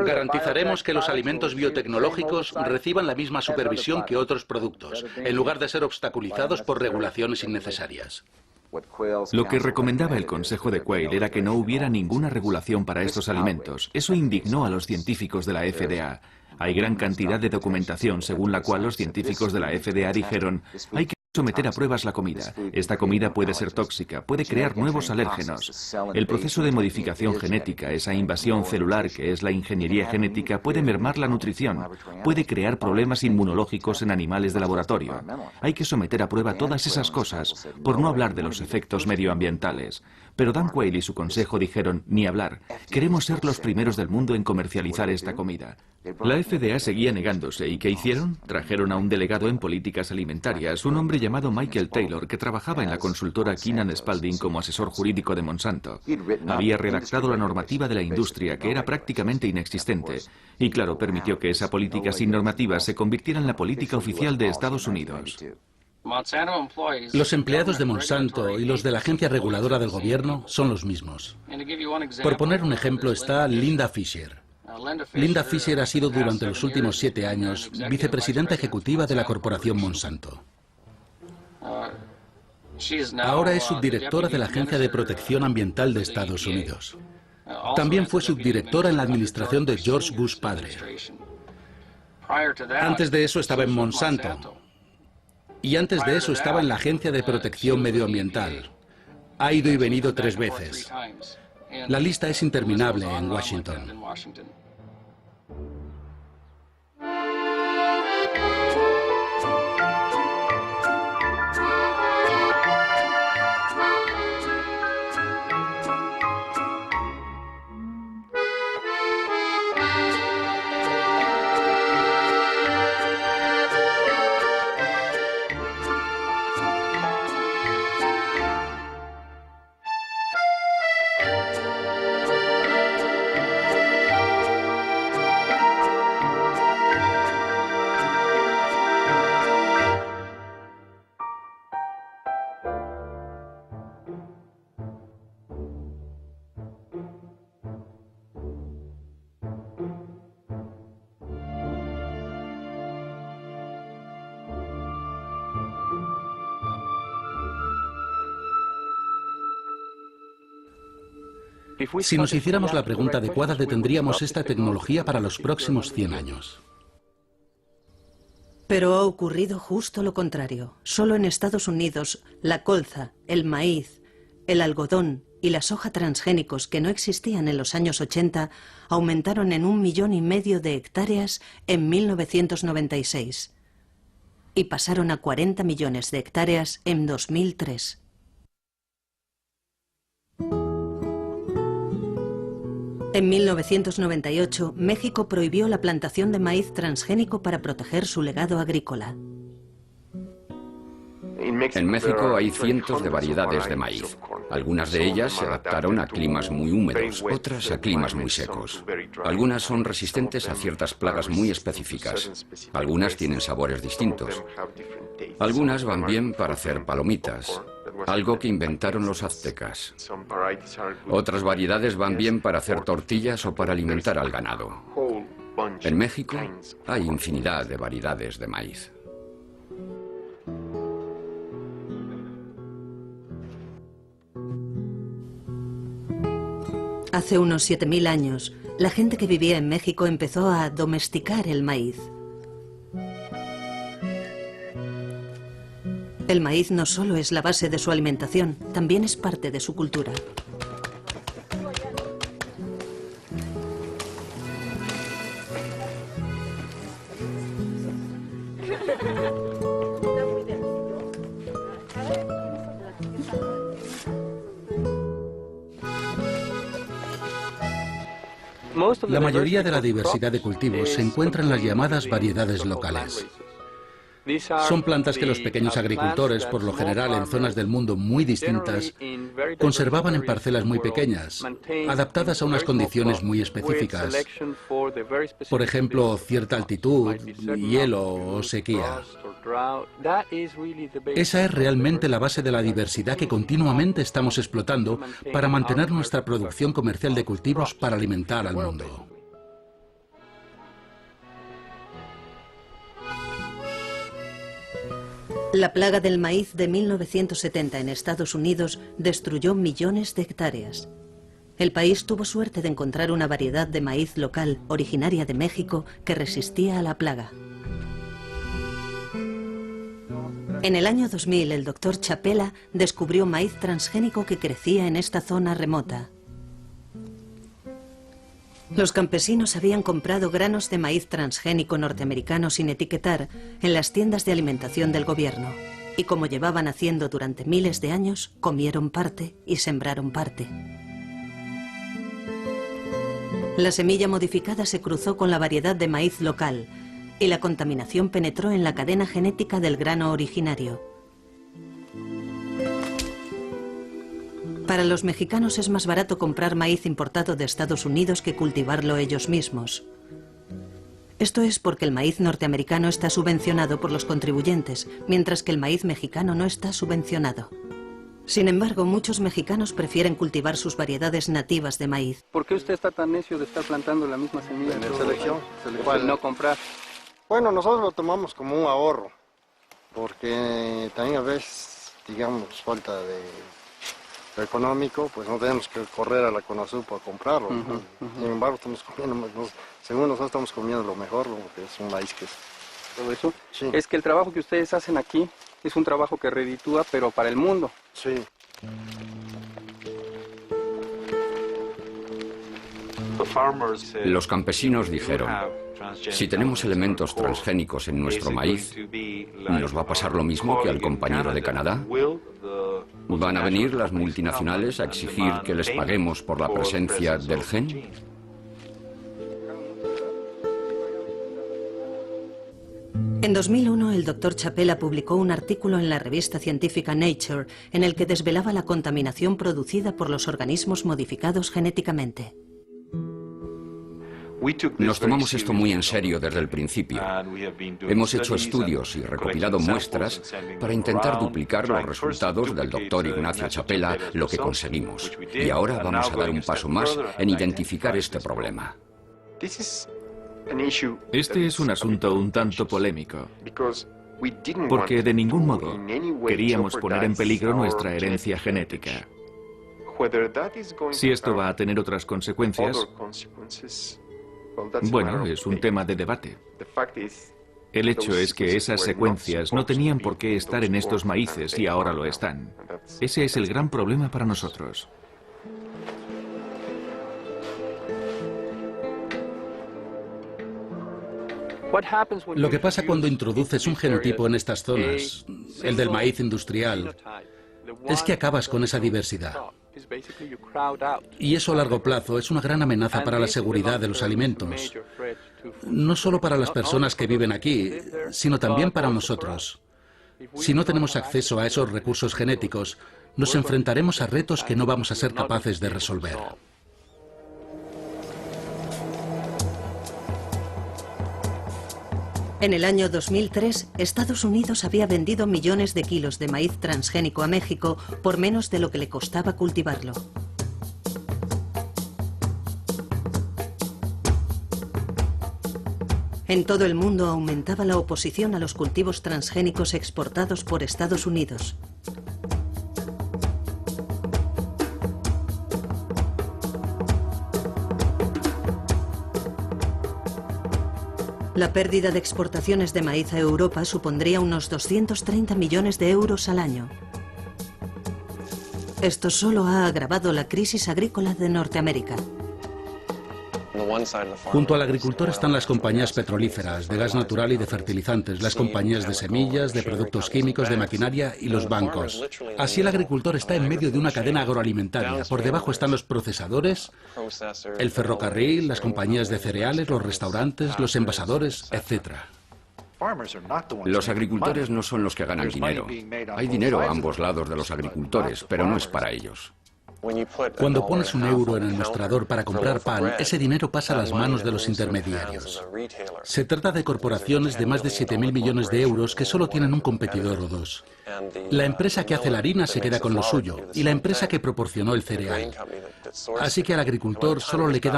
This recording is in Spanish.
Garantizaremos que los alimentos biotecnológicos reciban la misma supervisión que otros productos, en lugar de ser obstaculizados por regulaciones innecesarias. Lo que recomendaba el Consejo de Quayle era que no hubiera ninguna regulación para estos alimentos. Eso indignó a los científicos de la FDA. Hay gran cantidad de documentación según la cual los científicos de la FDA dijeron: hay que someter a pruebas la comida. Esta comida puede ser tóxica, puede crear nuevos alérgenos. El proceso de modificación genética, esa invasión celular que es la ingeniería genética, puede mermar la nutrición, puede crear problemas inmunológicos en animales de laboratorio. Hay que someter a prueba todas esas cosas, por no hablar de los efectos medioambientales. Pero Dan Quayle y su consejo dijeron: ni hablar, queremos ser los primeros del mundo en comercializar esta comida. La FDA seguía negándose, ¿y qué hicieron? Trajeron a un delegado en políticas alimentarias, un hombre llamado Michael Taylor, que trabajaba en la consultora Keenan Spalding como asesor jurídico de Monsanto. Había redactado la normativa de la industria, que era prácticamente inexistente, y claro, permitió que esa política sin normativa se convirtiera en la política oficial de Estados Unidos. Los empleados de Monsanto y los de la agencia reguladora del gobierno son los mismos. Por poner un ejemplo está Linda Fisher. Linda Fisher ha sido durante los últimos 7 años vicepresidenta ejecutiva de la corporación Monsanto. Ahora es subdirectora de la Agencia de Protección Ambiental de Estados Unidos. También fue subdirectora en la administración de George Bush padre. Antes de eso estaba en Monsanto. Y antes de eso estaba en la Agencia de Protección Medioambiental. Ha ido y venido 3 veces. La lista es interminable en Washington. Si nos hiciéramos la pregunta adecuada, detendríamos esta tecnología para los próximos 100 años. Pero ha ocurrido justo lo contrario. Solo en Estados Unidos, la colza, el maíz, el algodón y la soja transgénicos que no existían en los años 80 aumentaron en 1,5 millones de hectáreas en 1996 y pasaron a 40 millones de hectáreas en 2003. En 1998, México prohibió la plantación de maíz transgénico para proteger su legado agrícola. En México hay cientos de variedades de maíz. Algunas de ellas se adaptaron a climas muy húmedos, otras a climas muy secos. Algunas son resistentes a ciertas plagas muy específicas. Algunas tienen sabores distintos. Algunas van bien para hacer palomitas, algo que inventaron los aztecas. Otras variedades van bien para hacer tortillas o para alimentar al ganado. En México hay infinidad de variedades de maíz. Hace unos 7000 años, la gente que vivía en México empezó a domesticar el maíz. El maíz no solo es la base de su alimentación, también es parte de su cultura. La mayoría de la diversidad de cultivos se encuentra en las llamadas variedades locales. Son plantas que los pequeños agricultores, por lo general en zonas del mundo muy distintas, conservaban en parcelas muy pequeñas, adaptadas a unas condiciones muy específicas. Por ejemplo, cierta altitud, hielo o sequía. Esa es realmente la base de la diversidad que continuamente estamos explotando para mantener nuestra producción comercial de cultivos para alimentar al mundo. La plaga del maíz de 1970 en Estados Unidos destruyó millones de hectáreas. El país tuvo suerte de encontrar una variedad de maíz local, originaria de México, que resistía a la plaga. En el año 2000, el doctor Chapela descubrió maíz transgénico que crecía en esta zona remota. Los campesinos habían comprado granos de maíz transgénico norteamericano sin etiquetar en las tiendas de alimentación del gobierno. Y como llevaban haciendo durante miles de años, comieron parte y sembraron parte. La semilla modificada se cruzó con la variedad de maíz local y la contaminación penetró en la cadena genética del grano originario. Para los mexicanos es más barato comprar maíz importado de Estados Unidos que cultivarlo ellos mismos. Esto es porque el maíz norteamericano está subvencionado por los contribuyentes, mientras que el maíz mexicano no está subvencionado. Sin embargo, muchos mexicanos prefieren cultivar sus variedades nativas de maíz. ¿Por qué usted está tan necio de estar plantando la misma semilla? En selección. No comprar. Bueno, nosotros lo tomamos como un ahorro, porque también a veces, digamos, falta de económico, pues no tenemos que correr a la Conasur para comprarlo. Sin embargo, estamos comiendo, según nosotros estamos comiendo lo mejor, porque es un maíz que es... Todo eso. Sí. Es que el trabajo que ustedes hacen aquí es un trabajo que reditúa, pero para el mundo. Sí. Los campesinos dijeron, si tenemos elementos transgénicos en nuestro maíz, ¿nos va a pasar lo mismo que al compañero de Canadá? ¿Van a venir las multinacionales a exigir que les paguemos por la presencia del gen? En 2001, el doctor Chapela publicó un artículo en la revista científica Nature en el que desvelaba la contaminación producida por los organismos modificados genéticamente. Nos tomamos esto muy en serio desde el principio. Hemos hecho estudios y recopilado muestras para intentar duplicar los resultados del doctor Ignacio Chapela, lo que conseguimos. Y ahora vamos a dar un paso más en identificar este problema. Este es un asunto un tanto polémico, porque de ningún modo queríamos poner en peligro nuestra herencia genética. Si esto va a tener otras consecuencias, bueno, es un tema de debate. El hecho es que esas secuencias no tenían por qué estar en estos maíces y ahora lo están. Ese es el gran problema para nosotros. Lo que pasa cuando introduces un genotipo en estas zonas, el del maíz industrial, es que acabas con esa diversidad. Y eso a largo plazo es una gran amenaza para la seguridad de los alimentos. No solo para las personas que viven aquí, sino también para nosotros. Si no tenemos acceso a esos recursos genéticos, nos enfrentaremos a retos que no vamos a ser capaces de resolver. En el año 2003, Estados Unidos había vendido millones de kilos de maíz transgénico a México por menos de lo que le costaba cultivarlo. En todo el mundo aumentaba la oposición a los cultivos transgénicos exportados por Estados Unidos. La pérdida de exportaciones de maíz a Europa supondría unos 230 millones de euros al año. Esto solo ha agravado la crisis agrícola de Norteamérica. Junto al agricultor están las compañías petrolíferas, de gas natural y de fertilizantes, las compañías de semillas, de productos químicos, de maquinaria y los bancos. Así el agricultor está en medio de una cadena agroalimentaria. Por debajo están los procesadores, el ferrocarril, las compañías de cereales, los restaurantes, los envasadores, etc. Los agricultores no son los que ganan dinero. Hay dinero a ambos lados de los agricultores, pero no es para ellos. Cuando pones un euro en el mostrador para comprar pan, ese dinero pasa a las manos de los intermediarios. Se trata de corporaciones de más de 7.000 millones de euros que solo tienen un competidor o dos. La empresa que hace la harina se queda con lo suyo y la empresa que proporcionó el cereal. Así que al agricultor solo le quedan